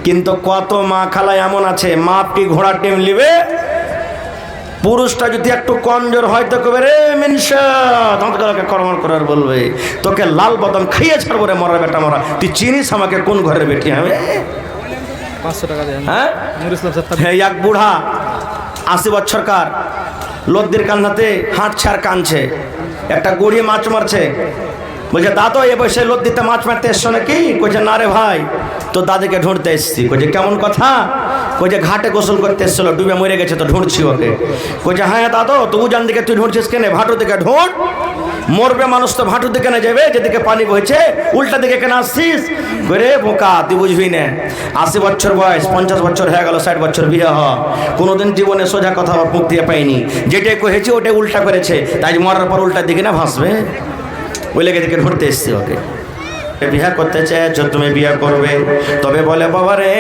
কিন্তু কত মা খালা এমন আছে, মা কি ঘোড়ার টেম নিবে, পুরুষটা যদি একটু কমজোর হয় তো কবে রে মিনসা দাঁতগুলোকে কর্মর করার বলবে, তোকে লাল বদন খাইয়ে ছাড়বো রে মরা বেটা মরা, তুই চিনিস আমাকে কোন ঘরের বেটি আমি? 500 টাকা দেন। হ্যাঁ, এক বুড়া 80 বছরকার লদ্দির কান্নাতে হাঁটছে আর কাঁদছে, একটা গড়িয়ে মাছ মারছে, বলছে দাদু এ বসে লদ্দিতে মাছ মারতে এসছো নাকি? কইছে না রে ভাই, তো দাদিকে ঢুঁড়তে এসছি। কইছে কেমন কথা? কইছে ঘাটে গোসল করতে এসছিল, ডুবে মরে গেছে তো ঢুঁড়ছি ওকে। কইছে হ্যাঁ দাদু, তবু জান দিকে তুই ঢুঁড়ছিস কেন? ভাটু দিকে ঢুঁড়, মরবে মানুষ তো ভাটুর দিকে না যাবে যেদিকে পানি বইছে, উল্টা দিকে কেন আসছিস? রে বোকা, তুই বুঝবি না, 80 বছর বয়স, 50 বছর হয়ে গেল, 60 বছর বিয়ে হওয়া, কোনোদিন জীবনে সোজা কথা মুখ দিয়ে পাইনি, যেটাই কহেছি ওটাই উল্টা করেছে, তাই মরার পর উল্টার দিকে না ভাসবে, ওই লেগে দিকে ঢুঁড়তে এসছি ওকে। বিয়া করতে চেয়েছো, তুমি বিয়া করবে, তবে বলে বাবা রে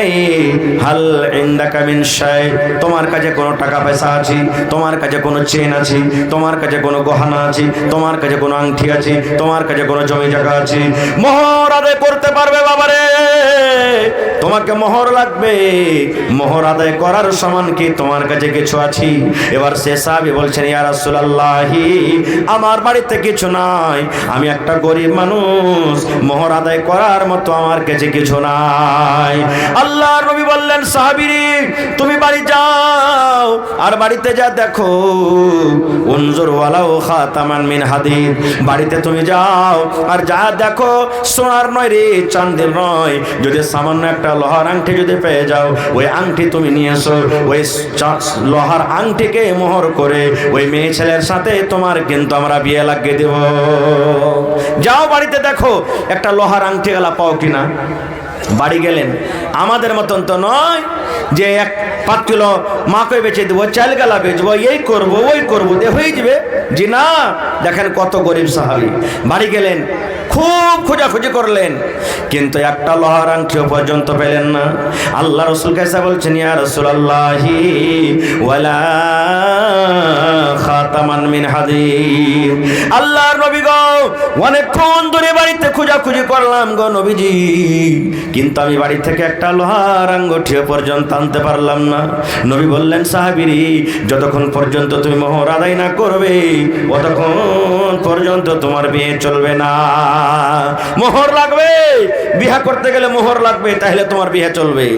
হাল ইনদাকা মিন শাই, তোমার কাছে কোনো টাকা পয়সা আছে, তোমার কাছে কোনো চেন আছে, তোমার কাছে কোনো গহনা আছে, তোমার কাছে কোনো আংটি আছে, তোমার কাছে কোনো জমি জায়গা আছে, মোহর আদায় করতে পারবে বাবা রে? তোমাকে মোহর লাগবে, মোহর আদায় করার সমান কি তোমার কাছে কিছু আছে? এবার সে সাহাবী বলছেন ইয়া রাসূলুল্লাহ, আমার বাড়িতে কিছু নাই, আমি একটা গরিব মানুষ, মোহর আদায় করার মতো আমার কাছে কিছু নাই। আল্লাহর নবী বললেন সাহাবী, তুমি বাড়ি যাও, আর বাড়িতে যা দেখো, উনজুর ওয়ালাউ খাতামান মিন হাদিদ, বাড়িতে তুমি যাও আর যা দেখো সোনার নয় রে, চাঁদের নয়, যদি সামান্য একটা লোহার আংটি যদি পেয়ে যাও, ওই আংটি তুমি নিয়ে এসো, ওই লোহার আংটিকে মোহর করে ওই মেয়ে ছেলের সাথে তোমার কিন্তু আমরা বিয়ে লাগিয়ে দেব। যাও বাড়িতে দেখো একটা লোহার আংটি গেলা পাও কিনা। বাড়ি গেলেন, আমাদের মতন তো নয় যে 5 কিলো মাকে বেচে দেবো, চাল গালা বেচবো, এই করবো ওই করবো দিয়ে হয়ে যাবে, জি না। দেখেন কত গরিব সাহাবী, বাড়ি গেলেন, খুব খোঁজাখুঁজি করলেন, কিন্তু একটা লোহার আংটিও পর্যন্ত পেলেন না। আল্লাহ রাসূল কাছে বলছেন ইয়া রাসূলুল্লাহি ওয়ালা খাতামান মিন হাদিদ, আল্লাহর নবী গো অনেকক্ষণ ধরে বাড়িতে খোঁজাখুঁজি করলাম গো নবীজি, কিন্তু আমি বাড়ি থেকে একটা লোহার আঙ্গুঠিও পর্যন্ত আনতে পারলাম না। নবী বললেন সাহাবীরি, যতক্ষণ পর্যন্ত তুমি মোহর আদায় না করবে ততক্ষণ পর্যন্ত তোমার বিয়ে চলবে না। মোহর লাগবে, বিয়ে করতে গেলে মোহর লাগবে, তাহলে তোমার বিয়ে চলবে।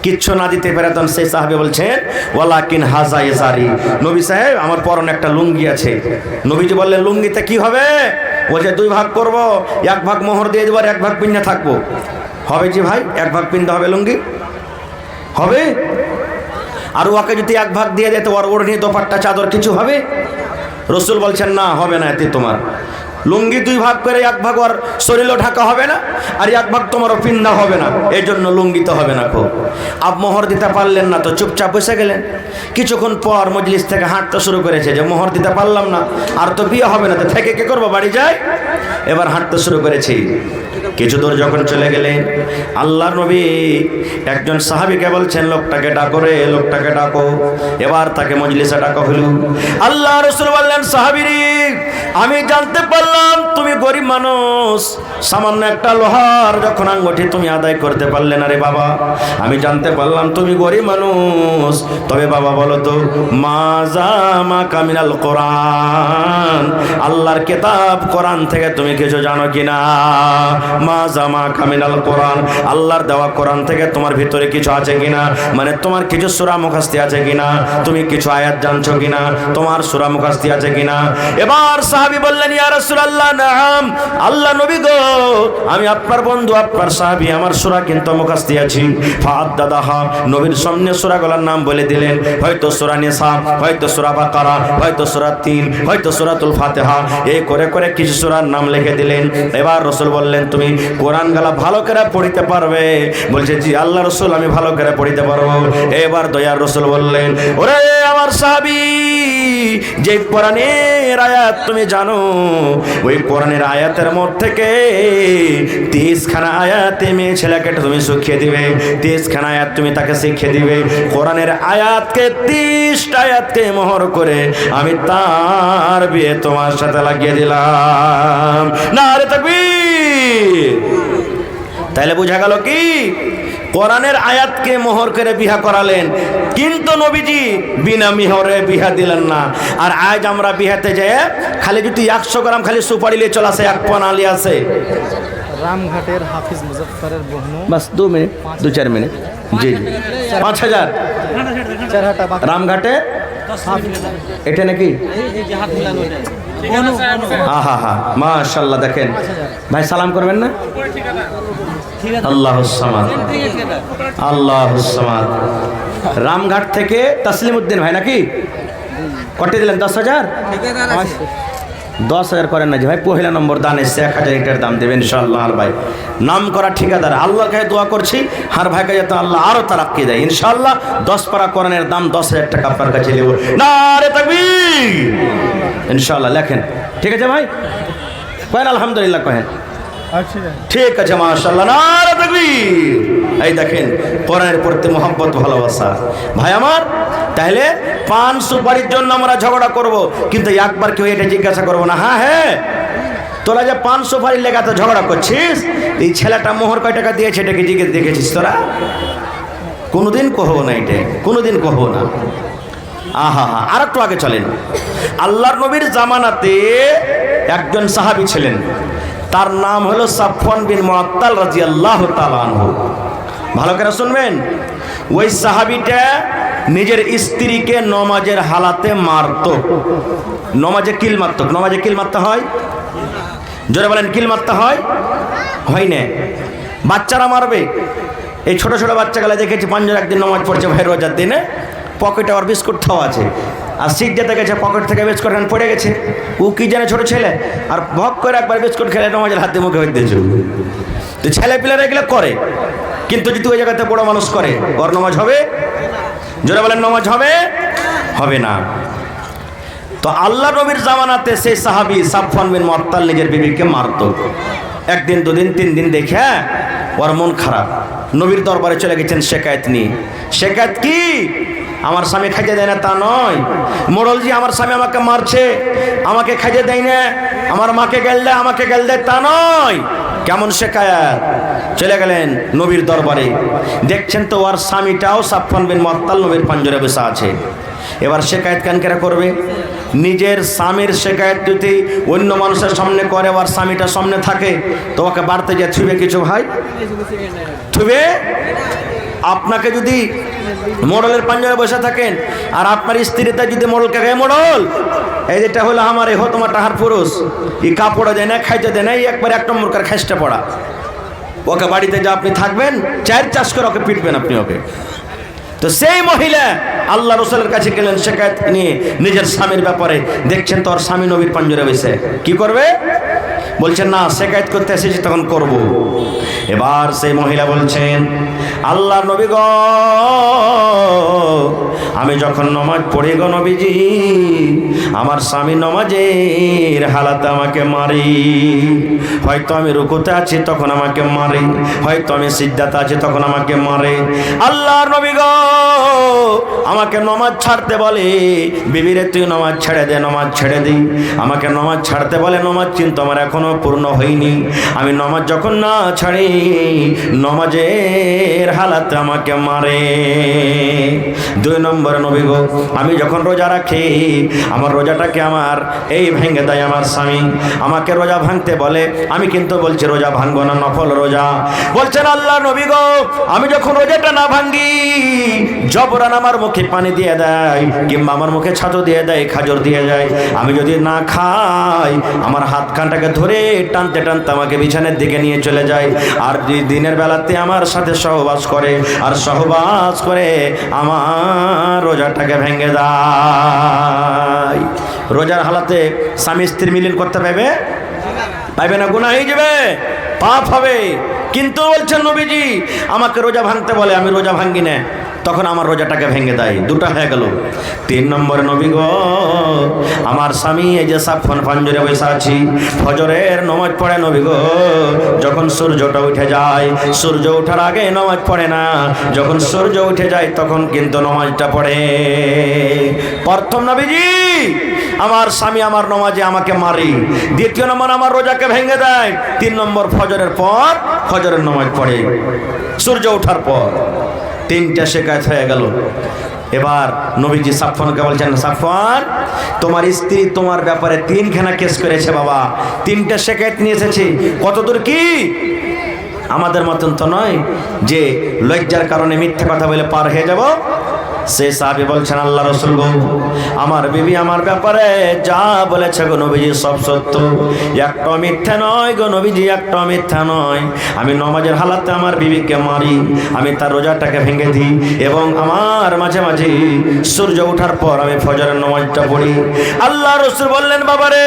কিচ্ছু না দিতে পেরে তখন সেই সাহাবী বলছেন ওয়ালাকিন হাজা ইজারি, নবী সাহেব আমার পরনে একটা লুঙ্গি আছে। নবীজি বললেন লুঙ্গিতে কি হবে? বলছে 2 ভাগ করব, 1 ভাগ মোহর দিয়ে দেবো আর 1 ভাগ পিন্না থাকবো। হবে জি ভাই, 1 ভাগ পিনতে হবে লুঙ্গি, হবে? আর ওকে যদি 1 ভাগ দিয়ে দিতে ওর ওড়নি দোপাট্টা চাদর কিছু হবে? রাসূল বলছেন না, হবে না, এতে তোমার লুঙ্গি 2 ভাগ করে 1 ভাগ ওর শরীরও ঢাকা হবে না, আর 1 ভাগ তোমারও পিন্না হবে না, এই জন্য লুঙ্গি তো হবে না। খুব আপ মোহর দিতে পারলেন না তো চুপচাপ বসে গেলেন। কিছুক্ষণ পর মজলিস থেকে হাঁটতে শুরু করেছে যে মোহর দিতে পারলাম না, আর তো বিয়ে হবে না, তো থেকে কে করবো, বাড়ি যায়। এবার হাঁটতে শুরু করেছি, কিছু দূর যখন চলে গেলেন আল্লাহর নবী একজন সাহাবীকে বলছেন লোকটাকে ডাকো রে, লোকটাকে ডাকো। এবার তাকে মজলিসে ডাকা হলো। আল্লাহ রাসূল বললেন সাহাবীরি, আমি জানতে পারলাম তুমি গরিব মানুষ, সামান্য একটা লোহার যখন আঙ্গুঠি তুমি আদায় করতে পারলে না রে বাবা, আমি জানতে পারলাম তুমি গরিব মানুষ। তবে বাবা বলো তো মাজা মা কামিনাল কোরআন, আল্লাহর কিতাব কোরআন থেকে তুমি কিছু জানো কিনা? মাজা মা কামিনাল কোরআন, আল্লাহর দেওয়া কোরআন থেকে তোমার ভিতরে কিছু আছে কিনা, মানে তোমার কিছু সূরা মুখস্থি আছে কিনা, তুমি কিছু আয়াত জানছো কিনা, তোমার সূরা মুখস্থি আছে কিনা? এবার সাহাবী বললেন ইয়া রাসূলুল্লাহ নাম, আল্লাহ নবী গো আমি আপনার বন্ধু, আপনার সাহাবী, আমার সূরা কিন্তু মুখস্থি আছে। ফাআদ্দাদাহা, নবীর সামনে সূরাগুলোর নাম বলে দিলেন, হয়তো সূরা নিসা, হয়তো সূরা বাকারা, হয়তো সূরা 3, হয়তো সূরাতুল ফাতিহা, এই করে করে কিছু সূরার নাম লিখে দিলেন। এবার রাসূল বললেন তুমি কোরআন গালা ভালো করে পড়িতে পারবে? বলছে জি আল্লাহ রাসূল আমি ভালো করে পড়িতে পারবো। এবার দয়ার রাসূল বললেন ওরে আমার সাহাবী, যে কোরআনের আয়াত তুমি জানো, ওই কোরআনের আয়াতের মধ্যে থেকে 30 খানা আয়াতে মেয়ে ছেলেকে তুমি শিখিয়ে দিবে, 30 খানা আয়াত তুমি তাকে শিখিয়ে দিবে। কোরআনের আয়াতকে 30টা আয়াতকে মোহর করে আমি তার বিয়ে তোমার সাথে লাগিয়ে দিলাম। নারে তাকবীর। তাহলে বোঝা গেল কি কোরআনের আয়াতকে মোহর করে বিয়া করালেন, কিন্তু নবীজি বিনা মিহরে বিয়া দিলেন না। আর আজ আমরা বিহাতে যেয়ে খালি যদি 100 গ্রাম খালি সুপারি নিয়ে চলে আসে, এক পানা নিয়ে আসে, রামঘাটের হাফিজ মুজফ্ফরের বহনু বাস 2 মিনিট 2-4 মিনিট, জি জি 5000 চারহাটা বাকি রামঘাটে হাফিজ এটা নাকি? এই যে হাত মিলানো ওটা আহা হা মাশাআল্লাহ। দেখেন ভাই সালাম করবেন না? আল্লাহুস সামাদ, আল্লাহুস সামাদ। রামঘাট থেকে তাসলিম উদ্দিন ভাই নাকি? কটে দিলেন? 10,000 10,000 করেন না যে ভাই, পহিলা নম্বর দান এসছে, 1000 লিটার দাম দেবেন ইনশাআল্লাহ। আর ভাই নাম করা ঠিকাদার, আল্লাহর কাছে দোয়া করছি আর ভাইকে যাতে আল্লাহ আরো তারাক্কি দেয় ইনশাআল্লাহ। 10 পারা কোরআনের দাম 10,000 টাকা আপনার কাছে নেব। নারে তাকবীর ইনশাআল্লাহ। লেখেন, ঠিক আছে ভাই? কহেন আলহামদুলিল্লাহ, কহেন ঠিক আছে মাশাআল্লাহ, নারে তাকবীর। এই দেখেন কোরআনের প্রতি মহব্বত, ভালোবাসা। ভাই আমার, তাহলে পান সুপারির জন্য আমরা ঝগড়া করব, কিন্তু একবার কেউ এটা জিজ্ঞাসা করবো না, হ্যাঁ তোরা যে পান সুপারির লেগাতে ঝগড়া করছিস, এই ছেলেটা মোহর কয় টাকা দিয়েছে এটাকে জিজ্ঞেস দেখেছিস তোরা? কোনোদিন কহবো না, এটা কোনোদিন কহবো না। আহা হা। আর একটু আগে চলেন, আল্লাহর নবীর জামানাতে একজন সাহাবী ছিলেন, তার নাম হলো সাফওয়ান বিন মুআত্তাল রাদিয়াল্লাহু তাআলা আনহু। ভালো করে শুনবেন, ওই সাহাবীটা নিজের স্ত্রীকে নমাজের হালাতে মারত। নমাজে কিল মারত। নমাজে কিল মারতে হয়? জোরে বলেন, কিল মারতে হয়? হয় না? বাচ্চারা মারবে। এই ছোট ছোট বাচ্চাগুলো দেখেছি, পাঁচজন একদিন নমাজ পড়ছে ভাই রোজার দিনে, পকেটে আর বিস্কুট খাওয়া আছে, আর সিজদাতে গেছে, পকেট থেকে বিস্কুট পড়ে গেছে। ও কি জানে ছোট ছেলে, আর ভক করে একবার বিস্কুট খেলে নমাজের হাতে মুখে হয়ে দিয়েছে। তো ছেলে পিলারা এগুলো করে, কিন্তু যদি ওই জায়গাতে বড় মানুষ করে, ওর নমাজ হবে? জোরে বলেন, নমাজ হবে? হবে না। তো আল্লাহ নবীর জামানাতে সেই সাহাবী সাফওয়ান বিন মুআত্তাল নিজের বিবিকে মারত। একদিন, দুদিন, 3 দিন দেখে ওর মন খারাপ, নবীর দরবারে চলে গেছেন শেকায়েত নিয়ে। শেকায়েত কি? আমার স্বামী খাইতে দেয় না তা নয়, মোড়লজি আমার স্বামী আমাকে মারছে, আমাকে খাইতে দেয় না, আমার মাকে গেল দেয়, আমাকে গেল দেয়, তা নয়। কেমন শেকায়াত? চলে গেলেন নবীর দরবারে, দেখছেন তো ওর স্বামীটাও সাফওয়ান বিন মুআত্তাল নবীর পাঞ্জরে বসে আছে। এবার শেকায়েত কেন কেরা করবে? নিজের স্বামীর শেকায়েত যদি অন্য মানুষের সামনে করে, ওর স্বামীটা সামনে থাকে, তো ওকে বাড়তে যা থুবে কিছু ভাই? থুবে? আপনাকে যদি মোড়লের পাঞ্জরে বসে থাকেন, আর আপনার স্ত্রীটা যদি মোড়লকে গায়ে, মোড়ল এই যেটা হলো আমার এ তোমার টাহার পুরুষ, এই কাপড় দেয় না, খাইতে দেয় না, এই একবার 1 নম্বর কার খাইসটা পড়া, ওকে বাড়িতে যা আপনি থাকবেন 4 চাষ করে ওকে পিটবেন আপনি ওকে। তো সেই মহিলা আল্লাহ রাসূলের কাছে গেলেন শেকায়েত নিয়ে নিজের স্বামীর ব্যাপারে, দেখছেন তো ওর স্বামী নবীর পাঞ্জরে বসে, কি করবে? বলছেন না, শেকায়েত করতে এসেছি তখন করব। এবার সেই মহিলা বলছেন, আল্লাহ নবী গো, আমি যখন নমাজ পড়ি গো নবীজি, আমার স্বামী নমাজের হালাতে আমাকে মারি। হয়তো আমি রুকুতে আছি তখন আমাকে মারে, হয়তো আমি সিজদাতে আছি তখন আমাকে মারে। আল্লাহর নবী গো, আমাকে নমাজ ছাড়তে বলে, বিবিরে তুই নমাজ ছেড়ে দে, নমাজ ছেড়ে দিই। আমাকে নমাজ ছাড়তে বলে, নমাজ কিন্তু আমার এখনো পূর্ণ হয়নি। আমি নমাজ যখন না ছাড়ি, নমাজের হালাতে আমাকে মারে। 2 নম্বর নবী গো, আমি যখন রোজা রাখি, আমার রোজাটাকে আমার এই ভেঙে দেয় আমার স্বামী, আমাকে রোজা ভাঙতে বলে, আমি কিন্তু বলছি রোজা ভাঙবো না, নফল রোজা। বলছেন আল্লাহ নবী গো, আমি যখন রোজাটা না ভাঙি, জবরান আমার মুখে পানি দিয়ে দেয়, কিংবা আমার মুখে ছাতু দিয়ে দেয়, খাজর দিয়ে যায়, আমি যদি না খাই, আমার হাত কানটাকে ধরে টানতে টানতে আমাকে বিছানের দিকে নিয়ে চলে যায়। আর দিনের বেলাতে আমার সাথে সহবাস করে, আর সহবাস করে আমার রোজাটাকে ভেঙে দেয়। রোজার হালাতে স্বামী স্ত্রী মিলন করতে পারবে? পাইবে না, গুনাহ হয়ে যাবে, পাপ হবে। কিন্তু বলছেন নবীজি, আমাকে রোজা ভাঙতে বলে, আমি রোজা ভাঙি না, তখন আমার রোজাটাকে ভেঙে দেয়। 2টা হয়ে গেল। 3 নম্বরে নবী গো, আমার স্বামী এই যে সাফওয়ান পাঞ্জরে বসে আছি, ফজরের নামাজ পড়ে নবী গো, যখন সূর্যটা উঠে যায়, সূর্য ওঠার আগে নামাজ পড়ে না, যখন সূর্য উঠে যায় তখন কিন্তু নামাজটা পড়ে। প্রথম নবীজি, আমার স্বামী আমার নামাজে আমাকে মারি। 2য় নম্বর, আমার রোজাকে ভেঙে দেয়। 3 নম্বর, ফজরের পর ফজরের নামাজ পড়ে। সূর্য ওঠার পর 3টা শিকায়ত হয়ে গেল। এবার নবীজি সাফওয়ানকে বলছেন, সাফওয়ান, তোমার স্ত্রী তোমার ব্যাপারে 3খানা কেস করেছে বাবা, 3টা শিকায়ত নিয়ে এসেছে। কতদূর কি? আমাদের মতন তো নয় যে লজ্জার কারণে মিথ্যা কথা বলে পার হয়ে যাব। সে সাহাবী বলছেন, আল্লাহ রাসূল গো, আমার বিবি আমার ব্যাপারে যা বলেছে গো নবীজি সব সত্য, একটা মিথ্যা নয় গো নবীজি, একটা মিথ্যা নয়। আমি নামাজের হালাতে আমার বিবিকে মারি, আমি তার রোজাটাকে ভেঙে দিই, এবং আমার মাঝে মাঝে সূর্য ওঠার পর আমি ফজরের নামাজটা পড়ি। আল্লাহ রাসূল বললেন, বাবারে,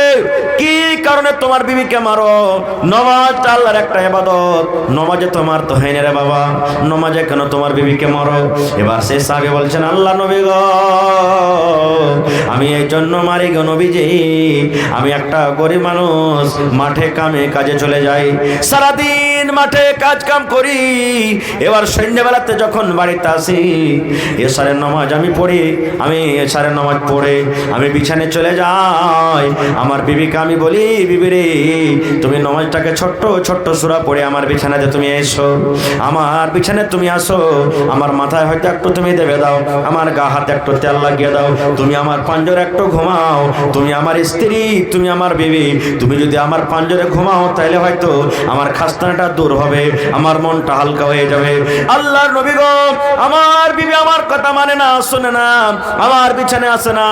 কি কারণে তোমার বিবিকে মারো? নামাজটা আল্লাহর একটা ইবাদত, নামাজে তোমার তো হয় না রে বাবা, নামাজে কেন তোমার বিবিকে মারো? এবার সেই সাহাবী বলছেন, আল্লাহ নবী গো, আমি এই জন্য মারি গো নবীজি, আমি একটা গরিব মানুষ, মাঠে কামে কাজে চলে যাই, সারাদিন মাঠে কাজ কাম করি, এবার সন্ধ্যাবেলাতে যখন বাড়িতে আসি এশারের নামাজ আমি পড়ি, আমি এশারের নামাজ পড়ে আমি বিছানায় চলে যাই। আমার বিবিকে আমি বলি, বিবি রে, তুমি নামাজটাকে ছোট্ট ছোট্ট সূরা পড়ে আমার বিছানাতে তুমি এসো, আমার বিছানায় তুমি আসো, আমার মাথায় হয়তো একটু তুমি দেবে দাও, আমার গা হাতে একটু তেল লাগিয়ে দাও, তুমি আমার পাঞ্জরে একটু ঘুমাও, তুমি আমার স্ত্রী, তুমি আমার বিবি, তুমি যদি আমার পাঞ্জরে ঘুমাও তাহলে হয়তো আমার খাস্তানাটা দূর হবে, আমার মনটা হালকা হয়ে যাবে। আল্লাহর নবী গো, আমার বিবি আমার কথা মানে না, শুনে না, আমার বিছানায় আসে না,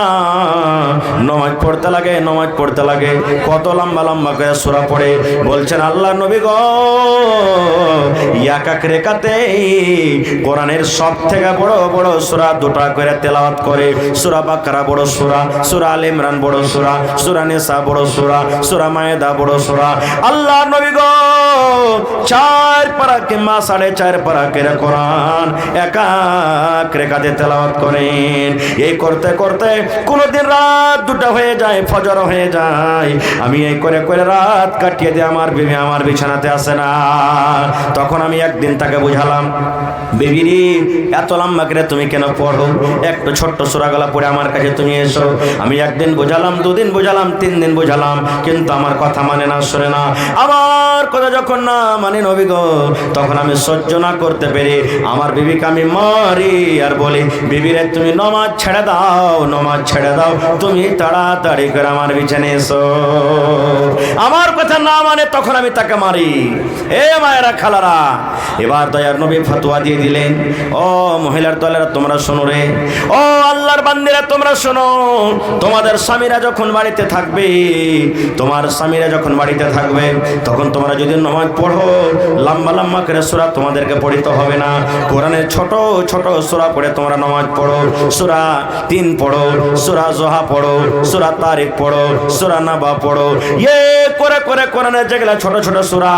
নামাজ পড়তে লাগে, নামাজ পড়তে লাগে, কত লম্বা লম্বা করে সূরা পড়ে। বলছেন আল্লাহর নবী গো, এক এক রেখাতে কোরআনের সবথেকে বড় বড় সূরা 2টা করে তেলাওয়াত করে। সূরা বাকারা বড় সূরা, সূরা আলে ইমরান বড় সূরা, সূরা নিসা বড় সূরা, সূরা মায়েদা বড় সূরা। আল্লাহর নবী গো, 4 পারা কিংবা 4.5 পারা করে কোরআন এক এক রেখাতে তেলাওয়াত করেন। এই করতে করতে কোনদিন রাত 2টা হয়ে যায়, ফজর হয়ে যায়, আমি এই করে করে রাত কাটিয়ে দিয়ে আমার বিবি আমার বিছানাতে আসে না। তখন আমি একদিন তাকে বুঝালাম, বিবিরি, এত লম্বা করে তুমি কেন পড়ো? একটু ছোট্ট সূরাগুলা পড়ে আমার কাছে তুমি এসো। আমি একদিন বোঝালাম, 2 দিন বোঝালাম, 3 দিন বোঝালাম, কিন্তু আমার কথা মানে না, শোনে না। আমার কথা যখন না মানে নবী গো, তখন আমি সহ্য না করতে পেরে আমার বিবিকে আমি মারি আর বলি, বিবিরে তুমি নামাজ ছেড়ে দাও, নামাজ ছেড়ে দাও, তুমি তাড়াতাড়ি করে আমার বিছানায় এসো। আমার কথা না মানে তখন আমি তাকে মারি। এ মায়েরা, খালারা, এবার দয়ার নবী ফতোয়া দিয়ে দিলেন, ও মহিলার দলেরা তোমরা শোনো রে, ও আল্লাহর বান্দিরা তোমরা শোনো, তোমাদের স্বামীরা যখন বাড়িতে থাকবে, তোমার স্বামীরা যখন বাড়িতে থাকবে, তখন তোমরা যদি নামাজ পড়ো, লম্বা লম্বা করে সূরা তোমাদেরকে পড়িতে হবে না, কোরআনের ছোট ছোট সূরা পড়ে তোমরা নামাজ পড়ো। সূরা 3 পড়ো, সূরা জোহা পড়ো, সূরা তারিক পড়ো, সূরা নাবা পড়ো, এ করে করে কোরআনের যেগুলা ছোট ছোট সূরা,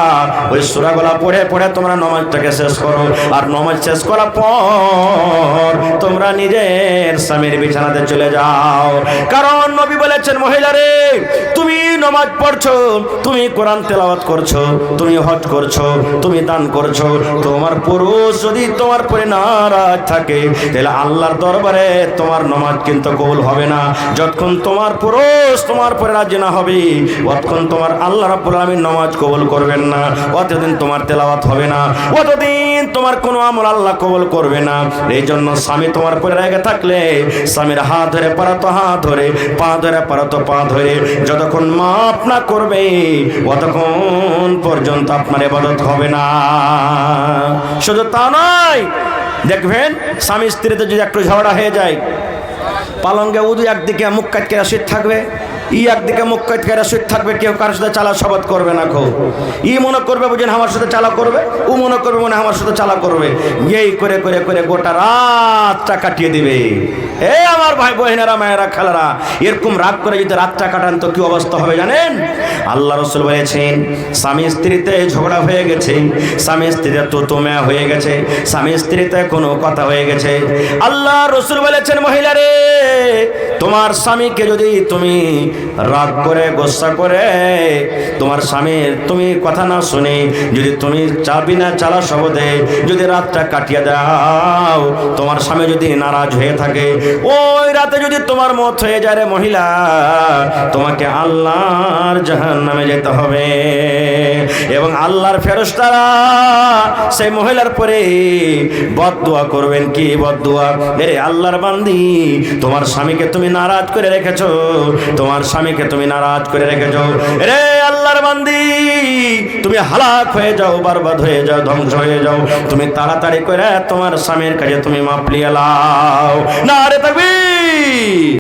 ওই সূরাগুলা পড়ে পড়ে তোমরা নামাজটাকে শেষ করো। আর নামাজ শেষ করার পর তোমরা নিজের স্বামীর বিছানাতে চলে যাও। কারণ নবী বলেছেন, মহিলারে, তুমি নামাজ পড়ছো, তুমি কোরআন তেলাওয়াত করছো, তুমি হজ করছো, তুমি দান করছো, তোমার পুরুষ যদি তোমার পরে নারাজ থাকে, তাহলে আল্লাহর দরবারে তোমার নামাজ কিন্তু কবুল হবে না। যতক্ষণ তোমার পুরুষ তোমার পরে রাজি না হবে, ততক্ষণ তোমার আল্লাহ রাব্বুল আলামিন নামাজ কবুল করবেন না, অতদিন তোমার তেলাওয়াত হবে না, অতদিন তোমার কোনো আমল আল্লাহ কবুল করবে না। এই জন্য স্বামী তোমার পরে রেগে থাকলে স্বামীর হাত ধরে পারা তো হাত ধরে, পা ধরে পারা তো পা ধরে, যতক্ষণ মাফ না করবে ততক্ষণ পর্যন্ত আপনার ইবাদত হবে না। শুধু তা নয়, দেখবেন স্বামী স্ত্রীতে যদি একটু ঝগড়া হয়ে যায়, পালঙ্গে উদু একদিকে মুখ কাটকে শীত থাকবে, ই একদিকে মুখ কাটকে শীত থাকবে, কেউ কারোর সাথে চালা শপথ করবে না। ই মনে করবে বুঝেন আমার সাথে চালা করবে, ও মনে করবে মনে আমার সাথে চালা করবে, এই করে করে করে গোটা রাতটা কাটিয়ে দিবে। এ আমার ভাই বোনেরা, মায়েরা, খালারা, এরকম রাগ করে যদি রাতটা কাটান তো কি অবস্থা হবে জানেন? আল্লাহ রাসূল বলেছেন, স্বামী স্ত্রীতে ঝগড়া হয়ে গেছে, স্বামী স্ত্রীতে তোতমা হয়ে গেছে, স্বামী স্ত্রীতে কোনো কথা হয়ে গেছে, আল্লাহ রাসূল বলেছেন, মহিলারে, তোমার স্বামীকে যদি তুমি রাগ করে গোসা করে তোমার স্বামীর তুমি কথা না শুনে যদি তুমি চাবি না চালা শব্দে যদি রাতটা কাটিয়ে দাও, তোমার স্বামী যদি নারাজ হয়ে থাকে, ওই রাতে যদি তোমার মত হয়ে যায় রে মহিলা, তোমাকে আল্লাহর জাহান্নামে যেতে হবে। এবং আল্লাহর ফেরেশতারা সেই মহিলার পরে বদদুয়া করবেন। কি বদদুয়া? এরে আল্লাহর বান্দি, তোমার স্বামীকে তুমি নারাজ করে রেখেছো, তোমার স্বামীকে তুমি নারাজ করে রেখেছো। রে আল্লাহর বান্দি, তুমি হালাক হয়ে যাও, বরবাদ হয়ে যাও, ধ্বংস হয়ে যাও। তুমি তাড়াতাড়ি করে তোমার স্বামীর কাছে তুমি মাপ লিয়ে লাও। নারে তাকবীর।